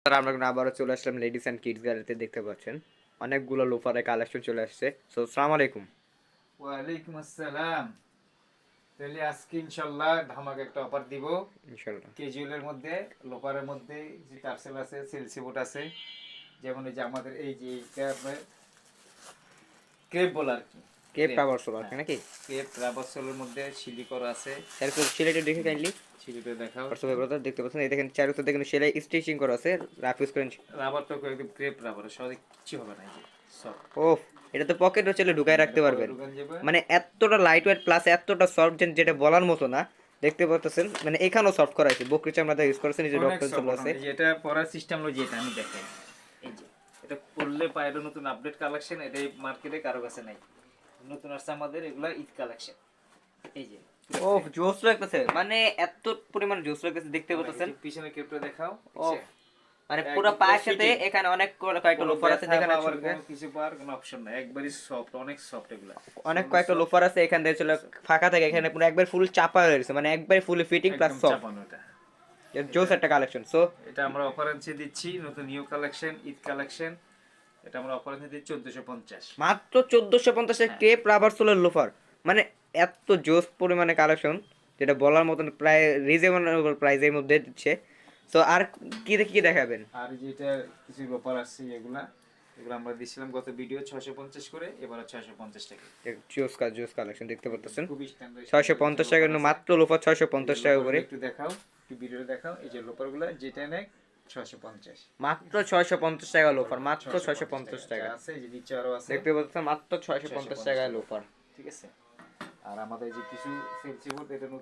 আমরা কিন্তু আবারও চলে আসলাম লেডিস অ্যান্ড কিডস গ্যালারিতে। দেখতে পাচ্ছেন অনেকগুলো লোফারের কালেকশন চলে আসছে। সো আসসালামু আলাইকুম। ওয়ালাইকুম আসসালাম। তাহলে আজকে ইনশাল্লাহ ধামাকা একটা অফার দিব। ইনশাল্লাহ। ক্যাজুয়ালের মধ্যে, লোপারের মধ্যে যে টার্সেল আছে, সেলসি বোট আছে। যেমন এই যে আমাদের এই যে এইটা আপনার ক্রেপ বল আর কি। কেপ ক্রেপ, রাবার সোলার হ্যাঁ, নাকি? ক্রেপ রাবার সোলের মধ্যে সিলিকর আছে। এরপর সেলাইটা দেখে কাইন্ডলি সিলিটা দেখাও হোয়াটসঅ্যাপে একটু। ব্রাদার দেখতে পাচ্ছেন, এই দেখেন চারুতে দেখেন সেলাই স্টিচিং করা আছে, রাফ ইউজ করেন। রাবারটা একদম ক্রেপ রাবার, সহজে কিচ্ছু হবে না। এই যে সফট, ওফ, এটা তো পকেটও চলে ঢুকায় এটা রাখতে পরে পারবেন। ঢুকান যাবে। মানে এতটা লাইট ওয়েট প্লাস এতটা সফট যেটা বলার মতো না। দেখতে পাচ্ছেন মানে এখানেও সফট করা আছে, বকরি চামড়াতে ইউজ করেছেন, এই যে অনেক ডক্টর চলে সফট। আছে। এই যে এটা পরার সিস্টেম হলো যেটা আমি দেখাই। এই যে এটা পরলে পায়ের নতুন আপডেট কালেকশন, এটাই মার্কেটে কারো কাছে নাই। নতুন আসছে আমাদের এগুলা ঈদ কালেকশন। এই যে ওফ, জোস লাগতেছে, মানে এত পরিমাণ জোস লাগতেছে দেখতে পাচ্ছেন। পিছনে কেপটা দেখাও। ওফ, মানে পুরো একদম পুরো পায়ের সাথে ফিটিং, এখানে অনেক কয়েকটা কোনো লোফার আছে ব্যথা যেখানে পাওয়ার চলবে। কোনো কিছু পাওয়ার কোনো অপশন নাই, একবারই সফট, অনেক সফট এগুলা। অনেক সুন্দর কয়েকটা সফট, লোফার আছে এখান থেকে চলে ফাঁকা থাকে, এখানে পুরো একবার ফুল চাপা হয়ে গেছে, মানে একবার ফুলি ফিটিং প্লাস একদম সফট। চাপানো এটা। জোস এটা একটা কালেকশন। সো এটা আমরা অফারেন্সে দিচ্ছি, নতুন নিউ কালেকশন, ঈদ কালেকশন। এটা আমরা অফারেন্সে দিচ্ছি 1450। মাত্র 1450 হ্যাঁ, ক্রেপ রাবার সোলের লোফার, মানে এত জোস পরিমাণে কালেকশন যেটা বলার মতন, প্রায় রিজনেবল প্রাইসের মধ্যে দিচ্ছে। সো আর কি কি দেখাবেন? আর যেটা কিছু ব্যাপার আসছে, এগুলা এগুলো আমরা দিছিলাম গত ভিডিও 650 করে, এবারে 650 টাকা। জোস কালেকশন দেখতে পাচ্ছেন। খুবই স্ট্যান্ডার্ড স্ট্যান্ডার্ড কিছু 650 টাকা, লোপার কিন্তু আছে। মাত্র লোফার এই যে 650 টাকা লোপারগুলো করে। একটু দেখাও, একটু ভিডিও দেখাও। এই যে লোপারগুলো যেটা নেয় 650, মাত্র 650 টাকা লোফার, মাত্র 650 টাকা 650 যা টাকা। আছে। এই যে নিচে আরো আছে দেখতে পাচ্ছেন মাত্র 650 650 টাকায় টাকা, লোফার। ঠিক আছে। আর আমাদের যে কিছু সেলসি বোর্ড, এটা